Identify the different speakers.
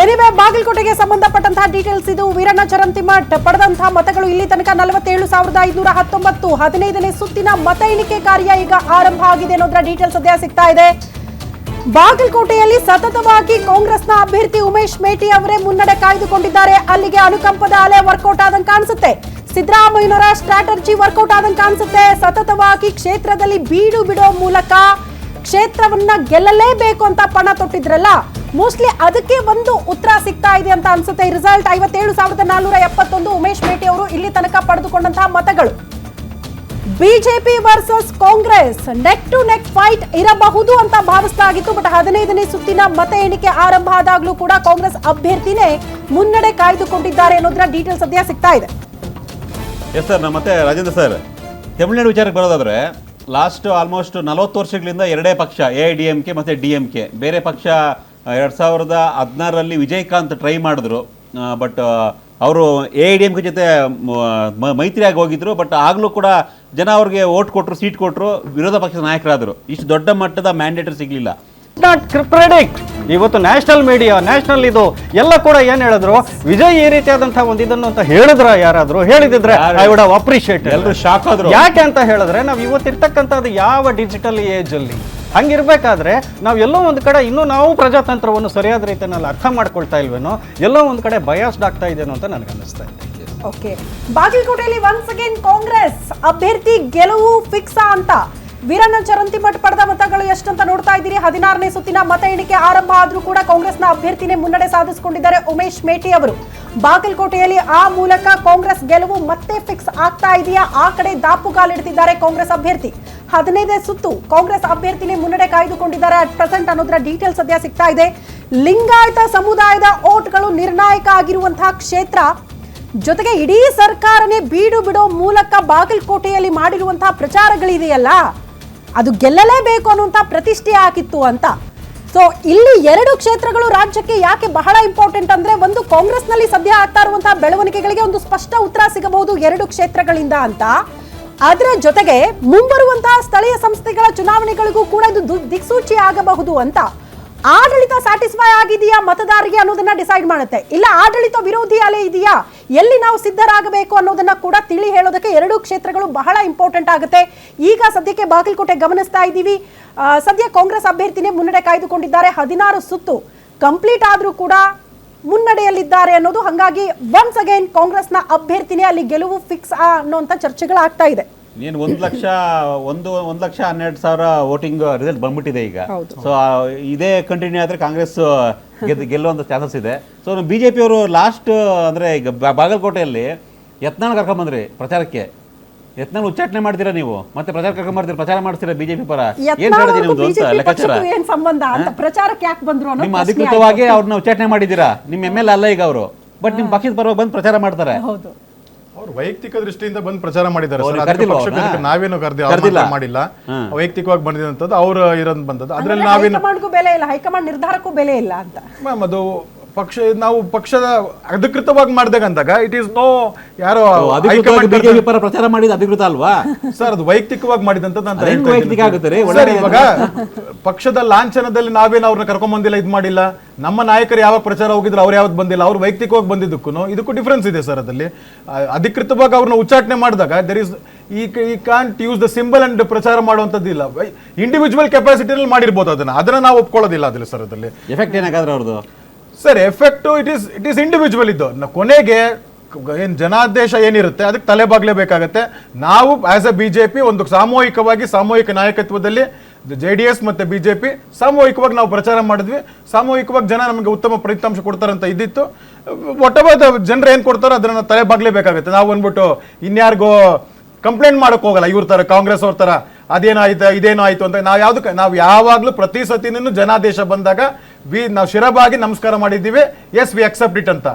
Speaker 1: Anyway ಬಾಗಲಕೋಟೆಗೆ ಸಂಬಂಧಪಟ್ಟಂತಹ details ಇದು. ವೀರಣ್ಣ ಚರಂತಿಮಠ್ ಪಡೆದಂತಹ ಮತಗಳು ಇಲ್ಲಿ ತನಕ 47,519. 15ನೇ ಸುತ್ತಿನ ಮತ ಎಣಿಕೆ ಕಾರ್ಯ ಈಗ ಆರಂಭ ಆಗಿದೆ ಅನ್ನೋದರ ಡೀಟೇಲ್ಸ್ ಸದ್ಯ ಸಿಗ್ತಾ ಇದೆ. ಬಾಗಲಕೋಟೆಯಲ್ಲಿ ಸತತವಾಗಿ ಕಾಂಗ್ರೆಸ್ನ ಅಭ್ಯರ್ಥಿ ಉಮೇಶ್ ಮೇಟಿ ಅವರೇ ಮುನ್ನಡೆ ಕಾಯ್ದುಕೊಂಡಿದ್ದಾರೆ. ಅಲ್ಲಿಗೆ ಅನುಕಂಪದ ಅಲೆ ವರ್ಕೌಟ್ ಆದಂಗೆ ಕಾಣಿಸುತ್ತೆ. ಸಿದ್ದರಾಮಯ್ಯನವರ ಸ್ಟ್ರಾಟಜಿ ವರ್ಕೌಟ್ ಆದಂಗೆ ಕಾಣಿಸುತ್ತೆ. ಸತತವಾಗಿ ಕ್ಷೇತ್ರದಲ್ಲಿ ಬೀಡು ಬಿಡೋ ಮೂಲಕ ಕ್ಷೇತ್ರವನ್ನ ಗೆಲ್ಲಲೇಬೇಕು ಅಂತ ಪಣ ತೊಟ್ಟಿದ್ರಲ್ಲ, ಮೋಸ್ಟ್ಲಿ ಅದಕ್ಕೆ ಒಂದು ಉತ್ತರ ಸಿಗ್ತಾ ಇದೆ ಅಂತ ಅನ್ಸುತ್ತೆ. ರಿಸಲ್ಟ್ 57,471 ಉಮೇಶ್ ಮೇಟಿ ಅವರು ಇಲ್ಲಿ ತನಕ ಪಡೆದುಕೊಂಡಂತಹ ಮತಗಳು. BJP versus Congress neck to neck fight ಇರಬಹುದು ಅಂತ ಭಾವಿಸಲಾಗಿತ್ತು. ಬಟ್ 15ನೇ ಸುತ್ತಿನ ಮತ ಎಣಿಕೆ ಆರಂಭ ಆದಾಗ್ಲೂ ಕೂಡ ಕಾಂಗ್ರೆಸ್ ಅಭ್ಯರ್ಥಿನೇ ಮುನ್ನಡೆ ಕಾಯ್ದುಕೊಂಡಿದ್ದಾರೆ ಅನ್ನೋದರ ಡೀಟೇಲ್ಸ್ ಸದ್ಯ ಸಿಗ್ತಾ ಇದೆ.
Speaker 2: ಎಸ್ ಸರ್, ಮತ್ತೆ ರಾಜೇಂದ್ರ ಸರ್, ತಮಿಳುನಾಡು ವಿಚಾರಕ್ಕೆ ಬರೋದಾದ್ರೆ ಲಾಸ್ಟ್ ಆಲ್ಮೋಸ್ಟ್ 40 ವರ್ಷಗಳಿಂದ ಎರಡೇ ಪಕ್ಷ, AIDMK ಮತ್ತು DMK. ಬೇರೆ ಪಕ್ಷ 2016ರಲ್ಲಿ ವಿಜಯಕಾಂತ್ ಟ್ರೈ ಮಾಡಿದ್ರು, ಬಟ್ ಅವರು AIDMK ಜೊತೆ ಮೈತ್ರಿಯಾಗಿ ಹೋಗಿದ್ರು. ಬಟ್ ಆಗಲೂ ಕೂಡ ಜನ ಅವ್ರಿಗೆ ಓಟ್ ಕೊಟ್ಟರು, ಸೀಟ್ ಕೊಟ್ಟರು, ವಿರೋಧ ಪಕ್ಷದ ನಾಯಕರಾದರು. ಇಷ್ಟು ದೊಡ್ಡ ಮಟ್ಟದ ಮ್ಯಾಂಡೇಟರ್ ಸಿಗಲಿಲ್ಲ.
Speaker 3: Not predict. ಇವತ್ತು ನ್ಯಾಷನಲ್ ಮೀಡಿಯಾ, ನ್ಯಾಷನಲ್ ಇದು ಎಲ್ಲ ಕೂಡ ಏನ್ ಹೇಳಿದ್ರು, ವಿಜಯ್ ಈ ರೀತಿಯಾದಂತಹ ಒಂದು ಇದನ್ನು ಅಂತ ಹೇಳಿದ್ರ, ಯಾರಾದ್ರೂ ಹೇಳಿದ್ರೆ ಐ ವುಡ್ ಹ್ಯಾವ್ ಅಪ್ರಿಶಿಯೇಟ್.
Speaker 2: ಎಲ್ಲರೂ ಶಾಕ್ ಆದ್ರು.
Speaker 3: ಯಾಕೆ ಅಂತ ಹೇಳಿದ್ರೆ ನಾವು ಇವತ್ತಿರ್ತಕ್ಕಂಥದ್ದು ಯಾವ ಡಿಜಿಟಲ್ ಏಜ್ ಅಲ್ಲಿ ಹಂಗಿರ್ಬೇಕಾದ್ರೆ ನಾವು ಎಲ್ಲೋ ಒಂದು ಕಡೆ ಇನ್ನೂ ನಾವು ಪ್ರಜಾತಂತ್ರವನ್ನು ಸರಿಯಾದ ರೀತಿಯಲ್ಲಿ ಅರ್ಥ ಮಾಡ್ಕೊಳ್ತಾ ಇಲ್ವೇನೋ, ಎಲ್ಲೋ ಒಂದು ಕಡೆ ಬಯಾಸ್ಡ್ ಆಗ್ತಾ ಇದೆನೋ ಅಂತ ನನಗೆ ಅನಿಸ್ತಾ ಇದೆ.
Speaker 1: ಓಕೆ, ಬಾಗಲಕೋಟೆಯಲ್ಲಿ ಒನ್ಸ್ ಅಗೇನ್ ಕಾಂಗ್ರೆಸ್ ಅಭ್ಯರ್ಥಿ ಗೆಲುವು ಫಿಕ್ಸ್ ಅಂತ ವೀರಣ್ಣ ಚರಂತಿಮಠ್ ಪಡೆದ ಮತಗಳು ಎಷ್ಟಂತ ನೋಡ್ತಾ ಇದ್ದೀರಿ. 16ನೇ ಸುತ್ತಿನ ಮತ ಎಣಿಕೆ ಆರಂಭ ಆದ್ರೂ ಕೂಡ ಕಾಂಗ್ರೆಸ್ನ ಅಭ್ಯರ್ಥಿನೇ ಮುನ್ನಡೆ ಸಾಧಿಸಿಕೊಂಡಿದ್ದಾರೆ ಉಮೇಶ್ ಮೇಟಿ ಅವರು. ಬಾಗಲಕೋಟೆಯಲ್ಲಿ ಆ ಮೂಲಕ ಕಾಂಗ್ರೆಸ್ ಗೆಲುವು ಮತ್ತೆ ಫಿಕ್ಸ್ ಆಗ್ತಾ ಇದೆಯಾ? ಆ ಕಡೆ ದಾಪುಗಾಲಿಡ್ತಿದ್ದಾರೆ ಕಾಂಗ್ರೆಸ್ ಅಭ್ಯರ್ಥಿ. 15ನೇ ಸುತ್ತು ಕಾಂಗ್ರೆಸ್ ಅಭ್ಯರ್ಥಿನೇ ಮುನ್ನಡೆ ಕಾಯ್ದುಕೊಂಡಿದ್ದಾರೆ ಅಟ್ ಪ್ರೆಸೆಂಟ್ ಅನ್ನೋದರ ಡೀಟೇಲ್ ಸದ್ಯ ಸಿಗ್ತಾ ಇದೆ. ಲಿಂಗಾಯತ ಸಮುದಾಯದ ಓಟ್ಗಳು ನಿರ್ಣಾಯಕ ಆಗಿರುವಂತಹ ಕ್ಷೇತ್ರ, ಜೊತೆಗೆ ಇಡೀ ಸರ್ಕಾರನೇ ಬೀಡು ಬಿಡೋ ಮೂಲಕ ಬಾಗಲಕೋಟೆಯಲ್ಲಿ ಮಾಡಿರುವಂತಹ ಪ್ರಚಾರಗಳಿದೆಯಲ್ಲ, ಅದು ಗೆಲ್ಲಲೇಬೇಕು ಅನ್ನುವಂಥ ಪ್ರತಿಷ್ಠೆ ಆಗಿತ್ತು ಅಂತ. ಸೊ ಇಲ್ಲಿ ಎರಡು ಕ್ಷೇತ್ರಗಳು ರಾಜ್ಯಕ್ಕೆ ಯಾಕೆ ಬಹಳ ಇಂಪಾರ್ಟೆಂಟ್ ಅಂದ್ರೆ, ಒಂದು ಕಾಂಗ್ರೆಸ್ನಲ್ಲಿ ಸದ್ಯ ಆಗ್ತಾ ಇರುವಂತಹ ಬೆಳವಣಿಗೆಗಳಿಗೆ ಒಂದು ಸ್ಪಷ್ಟ ಉತ್ತರ ಸಿಗಬಹುದು ಎರಡು ಕ್ಷೇತ್ರಗಳಿಂದ ಅಂತ. ಅದರ ಜೊತೆಗೆ ಮುಂಬರುವಂತಹ ಸ್ಥಳೀಯ ಸಂಸ್ಥೆಗಳ ಚುನಾವಣೆಗಳಿಗೂ ಕೂಡ ಇದು ದಿಕ್ಸೂಚಿ ಆಗಬಹುದು ಅಂತ. ಆಡಳಿತ ಸ್ಯಾಟಿಸ್ಫೈ ಆಗಿದೆಯಾ ಮತದಾರರಿಗೆ ಅನ್ನೋದನ್ನ ಡಿಸೈಡ್ ಮಾಡುತ್ತೆ, ಇಲ್ಲ ಆಡಳಿತ ವಿರೋಧಿ ಅಲೆ ಇದೆಯಾ, ಎಲ್ಲಿ ನಾವು ಸಿದ್ಧರಾಗಬೇಕು ಅನ್ನೋದನ್ನ ಕೂಡ ತಿಳಿ ಹೇಳೋದಕ್ಕೆ ಎರಡು ಕ್ಷೇತ್ರಗಳು ಬಹಳ ಇಂಪಾರ್ಟೆಂಟ್ ಆಗುತ್ತೆ. ಈಗ ಸದ್ಯಕ್ಕೆ ಬಾಗಲಕೋಟೆ ಗಮನಿಸ್ತಾ ಇದ್ದೀವಿ. ಸದ್ಯ ಕಾಂಗ್ರೆಸ್ ಅಭ್ಯರ್ಥಿನೇ ಮುನ್ನಡೆ ಕಾಯ್ದುಕೊಂಡಿದ್ದಾರೆ. 16 ಸುತ್ತು ಕಂಪ್ಲೀಟ್ ಆದ್ರೂ ಕೂಡ ಮುನ್ನಡೆಯಲ್ಲಿದ್ದಾರೆ ಅನ್ನೋದು. ಹಾಗಾಗಿ ಒನ್ಸ್ ಅಗೇನ್ ಕಾಂಗ್ರೆಸ್ನ ಅಭ್ಯರ್ಥಿನೇ ಅಲ್ಲಿ ಗೆಲುವು ಫಿಕ್ಸ್ ಅನ್ನೋಂಥ ಚರ್ಚೆಗಳಾಗ್ತಾ ಇದೆ.
Speaker 2: ನೀನು 1,12,000 ವೋಟಿಂಗ್ ರಿಸಲ್ಟ್ ಬಂದ್ಬಿಟ್ಟಿದೆ ಈಗ. ಸೊ ಇದೇ ಕಂಟಿನ್ಯೂ ಆದ್ರೆ ಕಾಂಗ್ರೆಸ್ ಗೆಲ್ಲುವಂತ ಚಾನ್ಸಸ್ ಇದೆ. ಸೊ BJP ಅವರು ಲಾಸ್ಟ್ ಅಂದ್ರೆ ಈಗ ಬಾಗಲಕೋಟೆಯಲ್ಲಿ ಯತ್ನಾಳ್ ಕರ್ಕೊಂಡ್ಬಂದ್ರಿ ಪ್ರಚಾರಕ್ಕೆ. ಯತ್ನಾಳ್ ಉಚ್ಚಾಟನೆ ಮಾಡ್ತೀರಾ ನೀವು, ಮತ್ತೆ ಪ್ರಚಾರ ಕರ್ಕೊಂಡ್ಬರ್ತೀರಾ, ಪ್ರಚಾರ ಮಾಡ್ತೀರಾ BJP ಪರ. ಏನ್ ಹೇಳಿದೆ ನಿಮ್ದು ಅಂತ ಲೆಕ್ಕಾಚಾರ? ನಿಮ್ಮ ಅಧಿಕೃತವಾಗಿ ಅವ್ರನ್ನ ಉಚ್ಚಾಟನೆ ಮಾಡಿದ್ದೀರಾ. ನಿಮ್ಮ MLA ಅಲ್ಲ ಈಗ ಅವರು, ಬಟ್ ನಿಮ್ ಪಕ್ಷದ ಪರವಾಗಿ ಬಂದು ಪ್ರಚಾರ ಮಾಡ್ತಾರೆ.
Speaker 4: ಅವ್ರು ವೈಯಕ್ತಿಕ ದೃಷ್ಟಿಯಿಂದ ಬಂದು ಪ್ರಚಾರ ಮಾಡಿದ್ದಾರೆ. ನಾವೇನು ಮಾಡಿಲ್ಲ, ವೈಯಕ್ತಿಕವಾಗಿ ಬಂದಿದಂತದ್ದು ಅವ್ರು ಇರೋದು ಬಂದದ್ದು. ಅದ್ರಲ್ಲಿ
Speaker 1: ನಾವೇನು ಬೆಲೆ ಇಲ್ಲ, ಹೈಕಮಾಂಡ್ ನಿರ್ಧಾರಕ್ಕೂ ಬೆಲೆ ಇಲ್ಲ ಅಂತ
Speaker 4: ಮ್ಯಾಮ್. ಅದು ನಾವು ಪಕ್ಷದ ಅಧಿಕೃತವಾಗಿ ಮಾಡಿದಾಗಂದಾಗ ಇಟ್ ಈಸ್ ನೋ ಯಾರೋ
Speaker 2: ಪರ ಪ್ರಚಾರ ಮಾಡಿದ ಅಧಿಕೃತ ಅಲ್ವಾ
Speaker 4: ಸರ್, ಅದು ವೈಯಕ್ತಿಕವಾಗಿ ಮಾಡಿದಂತದ್ದು ಅಂತ
Speaker 2: ವೈಯಕ್ತಿಕ ಆಗುತ್ತೆ.
Speaker 4: ಇವಾಗ ಪಕ್ಷದ ಲಾಂಛನದಲ್ಲಿ ನಾವೇನು ಅವ್ರನ್ನ ಕರ್ಕೊಂಡ್ ಬಂದಿಲ್ಲ, ಇದ್ ಮಾಡಿಲ್ಲ. ನಮ್ಮ ನಾಯಕರು ಯಾವಾಗ ಪ್ರಚಾರ ಹೋಗಿದ್ರು ಅವ್ರು ಯಾವತ್ತು ಬಂದಿಲ್ಲ. ಅವ್ರು ವೈಯಕ್ತಿಕವಾಗಿ ಬಂದಿದ್ದಕ್ಕೂ ಇದಕ್ಕೂ ಡಿಫ್ರೆನ್ಸ್ ಇದೆ ಸರ್. ಅದಲ್ಲಿ ಅಧಿಕೃತವಾಗಿ ಅವ್ರನ್ನ ಉಚ್ಚಾಟನೆ ಮಾಡಿದಾಗ ದರ್ ಇಸ್ ಈ can't use the symbol and ಪ್ರಚಾರ ಮಾಡುವಂತದ್ದಿಲ್ಲ. ಇಂಡಿವಿಜುವಲ್ ಕೆಪಾಸಿಟಿನಲ್ಲಿ ಮಾಡಿರ್ಬೋದು, ಅದನ್ನ ನಾವು ಒಪ್ಕೊಳ್ಳೋದಿಲ್ಲ ಅದಿಲ್ಲ ಸರ್. ಅದಲ್ಲಿ
Speaker 2: ಎಫೆಕ್ಟ್ ಏನಾಗಾದ್ರೆ ಅವ್ರದ್ದು
Speaker 4: sir effect it is individual ಇದ್ದು. ಕೊನೆಗೆ ಏನ್ ಜನಾದೇಶ ಏನಿರುತ್ತೆ ಅದಕ್ಕೆ ತಲೆಬಾಗ್ಲೇಬೇಕಾಗತ್ತೆ. ನಾವು ಆಸ್ ಎ BJP ಒಂದು ಸಾಮೂಹಿಕ ನಾಯಕತ್ವದಲ್ಲಿ JDS ಮತ್ತೆ BJP ಸಾಮೂಹಿಕವಾಗಿ ನಾವು ಪ್ರಚಾರ ಮಾಡಿದ್ವಿ. ಸಾಮೂಹಿಕವಾಗಿ ಜನ ನಮಗೆ ಉತ್ತಮ ಫಲಿತಾಂಶ ಕೊಡ್ತಾರಂತ ಇದ್ದಿತ್ತು. ಒಟ್ಟವಾದ ಜನರು ಏನ್ ಕೊಡ್ತಾರೋ ಅದನ್ನ ತಲೆಬಾಗ್ಲೇಬೇಕಾಗತ್ತೆ. ನಾವು ಅಂದ್ಬಿಟ್ಟು ಇನ್ಯಾರಿಗೋ ಕಂಪ್ಲೇಂಟ್ ಮಾಡಕ್ ಹೋಗಲ್ಲ. ಇವ್ರ ತರ ಕಾಂಗ್ರೆಸ್ ಅವ್ರ ತರ ಅದೇನಾಯ್ತು ಇದೇನೋ ಆಯ್ತು ಅಂತ. ನಾವು ಯಾವಾಗ್ಲೂ ಪ್ರತಿ ಸತಿನೂ ಜನಾದೇಶ ಬಂದಾಗ ನಾವು ಶಿರಬಾಗಿ ನಮಸ್ಕಾರ ಮಾಡಿದ್ದೀವಿ. ಎಸ್ ವಿ ಅಕ್ಸೆಪ್ಟ್ ಇಟ್ ಅಂತ.